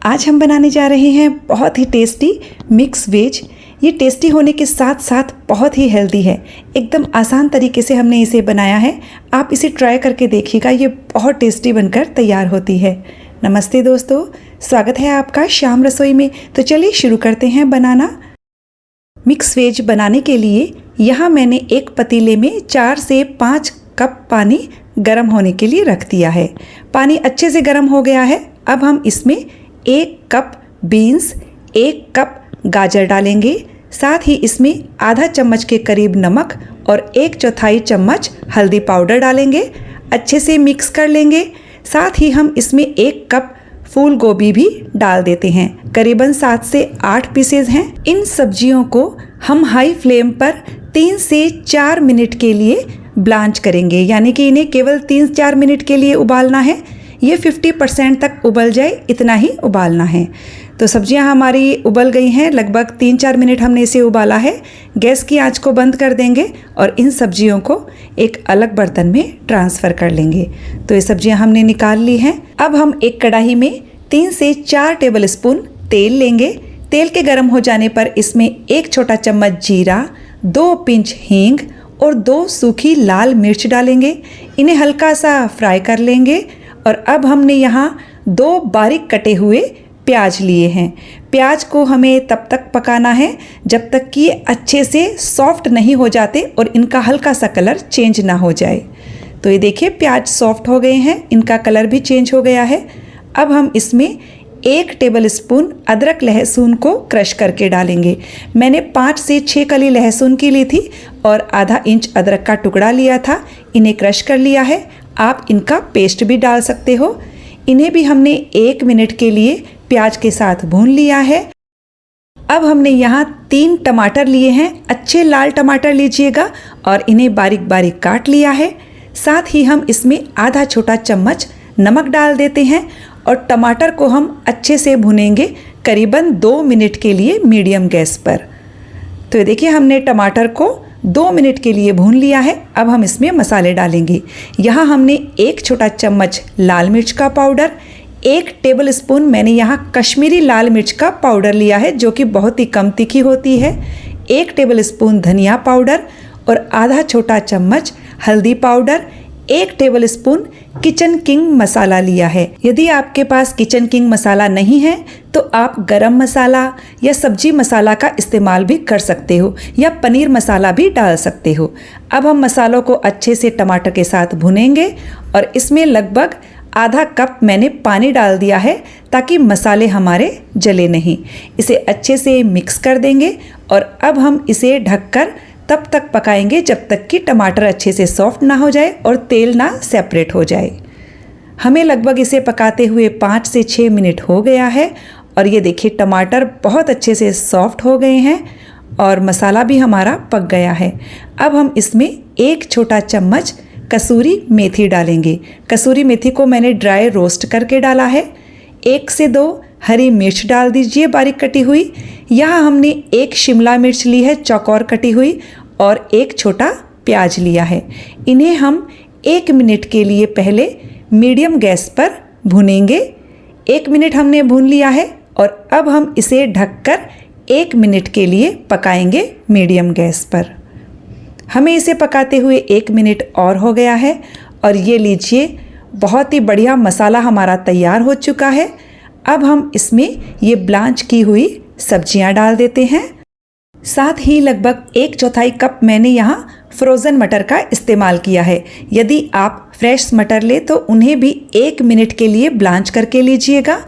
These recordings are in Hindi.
आज हम बनाने जा रहे हैं बहुत ही टेस्टी मिक्स वेज। ये टेस्टी होने के साथ साथ बहुत ही हेल्दी है। एकदम आसान तरीके से हमने इसे बनाया है। आप इसे ट्राई करके देखिएगा, ये बहुत टेस्टी बनकर तैयार होती है। नमस्ते दोस्तों, स्वागत है आपका शाम रसोई में। तो चलिए शुरू करते हैं बनाना। मिक्स वेज बनाने के लिए यहाँ मैंने एक पतीले में 4 से 5 कप पानी गर्म होने के लिए रख दिया है। पानी अच्छे से गर्म हो गया है। अब हम इसमें 1 कप बीन्स, 1 कप गाजर डालेंगे। साथ ही इसमें आधा चम्मच के करीब नमक और 1/4 चम्मच हल्दी पाउडर डालेंगे। अच्छे से मिक्स कर लेंगे। साथ ही हम इसमें 1 कप फूल गोभी भी डाल देते हैं। करीबन 7 से 8 पीसेज हैं। इन सब्जियों को हम हाई फ्लेम पर 3 से 4 मिनट के लिए ब्लांच करेंगे, यानी कि इन्हें केवल 3-4 मिनट के लिए उबालना है। ये 50% तक उबल जाए, इतना ही उबालना है। तो सब्जियां हमारी उबल गई हैं। लगभग 3-4 मिनट हमने इसे उबाला है। गैस की आंच को बंद कर देंगे और इन सब्जियों को एक अलग बर्तन में ट्रांसफ़र कर लेंगे। तो ये सब्जियां हमने निकाल ली हैं। अब हम एक कढ़ाई में 3 से 4 टेबल स्पून तेल लेंगे। तेल के गर्म हो जाने पर इसमें 1 छोटा चम्मच जीरा, 2 पिंच हींग और 2 सूखी लाल मिर्च डालेंगे। इन्हें हल्का सा फ्राई कर लेंगे। और अब हमने यहाँ 2 बारीक कटे हुए प्याज लिए हैं। प्याज को हमें तब तक पकाना है जब तक कि ये अच्छे से सॉफ्ट नहीं हो जाते और इनका हल्का सा कलर चेंज ना हो जाए। तो ये देखिए प्याज सॉफ्ट हो गए हैं, इनका कलर भी चेंज हो गया है। अब हम इसमें 1 टेबल स्पून अदरक लहसुन को क्रश करके डालेंगे। मैंने 5 से 6 कली लहसुन की ली थी और आधा इंच अदरक का टुकड़ा लिया था। इन्हें क्रश कर लिया है। आप इनका पेस्ट भी डाल सकते हो। इन्हें भी हमने 1 मिनट के लिए प्याज के साथ भून लिया है। अब हमने यहाँ 3 टमाटर लिए हैं। अच्छे लाल टमाटर लीजिएगा और इन्हें बारीक बारीक काट लिया है। साथ ही हम इसमें आधा छोटा चम्मच नमक डाल देते हैं और टमाटर को हम अच्छे से भुनेंगे करीबन 2 मिनट के लिए मीडियम गैस पर। तो ये देखिए हमने टमाटर को 2 मिनट के लिए भून लिया है। अब हम इसमें मसाले डालेंगे। यहाँ हमने 1 छोटा चम्मच लाल मिर्च का पाउडर, 1 टेबल स्पून मैंने यहाँ कश्मीरी लाल मिर्च का पाउडर लिया है जो कि बहुत ही कम तीखी होती है, 1 टेबल स्पून धनिया पाउडर और आधा छोटा चम्मच हल्दी powder, 1 tablespoon Kitchen King masala लिया है। यदि आपके पास किचन किंग मसाला नहीं है तो आप गरम मसाला या सब्जी मसाला का इस्तेमाल भी कर सकते हो या पनीर मसाला भी डाल सकते हो। अब हम मसालों को अच्छे से टमाटर के साथ भुनेंगे और इसमें लगभग आधा कप मैंने पानी डाल दिया है ताकि मसाले हमारे जले नहीं। इसे अच्छे से मिक्स कर देंगे और अब हम इसे ढककर तब तक पकाएंगे जब तक कि टमाटर अच्छे से सॉफ्ट ना हो जाए और तेल ना सेपरेट हो जाए। हमें लगभग इसे पकाते हुए 5 से 6 मिनट हो गया है और ये देखिए टमाटर बहुत अच्छे से सॉफ्ट हो गए हैं और मसाला भी हमारा पक गया है। अब हम इसमें 1 छोटा चम्मच कसूरी मेथी डालेंगे। कसूरी मेथी को मैंने ड्राई रोस्ट करके डाला है। 1 से 2 हरी मिर्च डाल दीजिए बारीक कटी हुई। यहाँ हमने 1 शिमला मिर्च ली है चौकोर कटी हुई और 1 छोटा प्याज लिया है। इन्हें हम 1 मिनट के लिए पहले मीडियम गैस पर भुनेंगे। 1 मिनट हमने भून लिया है और अब हम इसे ढककर 1 मिनट के लिए पकाएंगे मीडियम गैस पर। हमें इसे पकाते हुए 1 मिनट और हो गया है और ये लीजिए बहुत ही बढ़िया मसाला हमारा तैयार हो चुका है। अब हम इसमें ये ब्लांच की हुई सब्जियां डाल देते हैं। साथ ही लगभग 1/4 कप मैंने यहाँ फ्रोज़न मटर का इस्तेमाल किया है। यदि आप फ्रेश मटर ले तो उन्हें भी 1 मिनट के लिए ब्लांच करके लीजिएगा।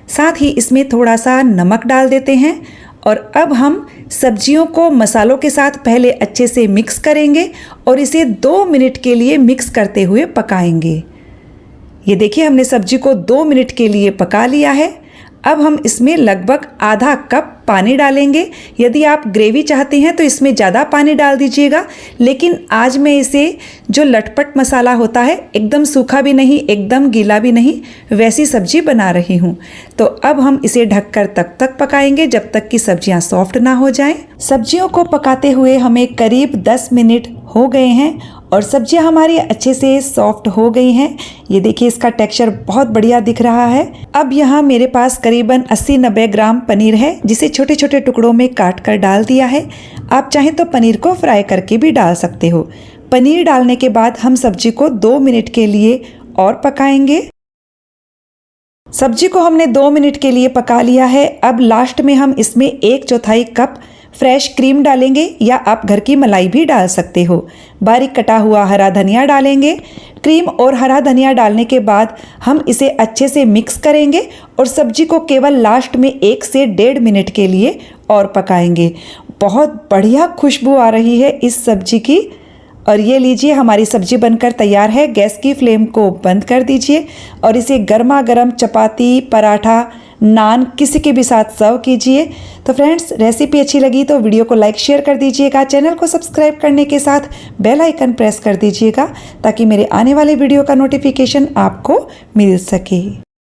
साथ ही इसमें थोड़ा सा नमक डाल देते हैं और अब हम सब्जियों को मसालों के साथ पहले अच्छे से मिक्स करेंगे और इसे 2 मिनट के लिए मिक्स करते हुए पकाएंगे। ये देखिए हमने सब्जी को 2 मिनट के लिए पका लिया है। अब हम इसमें लगभग आधा कप पानी डालेंगे। यदि आप ग्रेवी चाहते हैं तो इसमें ज़्यादा पानी डाल दीजिएगा, लेकिन आज मैं इसे जो लटपट मसाला होता है एकदम सूखा भी नहीं एकदम गीला भी नहीं वैसी सब्जी बना रही हूँ। तो अब हम इसे ढककर तब तक पकाएंगे जब तक कि सब्जियाँ सॉफ्ट ना हो जाएं। सब्जियों को पकाते हुए हमें करीब 10 मिनट हो गए हैं और सब्जियां हमारी अच्छे से सॉफ्ट हो गई हैं। ये देखिए इसका टेक्सचर बहुत बढ़िया दिख रहा है। अब यहाँ मेरे पास करीबन 80-90 ग्राम पनीर है, जिसे छोटे छोटे टुकड़ों में काट कर डाल दिया है। आप चाहें तो पनीर को फ्राई करके भी डाल सकते हो। पनीर डालने के बाद हम सब्जी को 2 मिनट के लिए और पकाएंगे। सब्जी को हमने 2 मिनट के लिए पका लिया है। अब लास्ट में हम इसमें 1/4 कप फ्रेश क्रीम डालेंगे, या आप घर की मलाई भी डाल सकते हो। बारीक कटा हुआ हरा धनिया डालेंगे। क्रीम और हरा धनिया डालने के बाद हम इसे अच्छे से मिक्स करेंगे और सब्जी को केवल लास्ट में 1 से 1.5 मिनट के लिए और पकाएंगे। बहुत बढ़िया खुशबू आ रही है इस सब्जी की। और ये लीजिए हमारी सब्जी बनकर तैयार है। गैस की फ्लेम को बंद कर दीजिए और इसे गर्मा गर्म चपाती, पराठा, नान किसी के भी साथ सर्व कीजिए। तो फ्रेंड्स, रेसिपी अच्छी लगी तो वीडियो को लाइक शेयर कर दीजिएगा। चैनल को सब्सक्राइब करने के साथ बेल आइकन प्रेस कर दीजिएगा, ताकि मेरे आने वाले वीडियो का नोटिफिकेशन आपको मिल सके।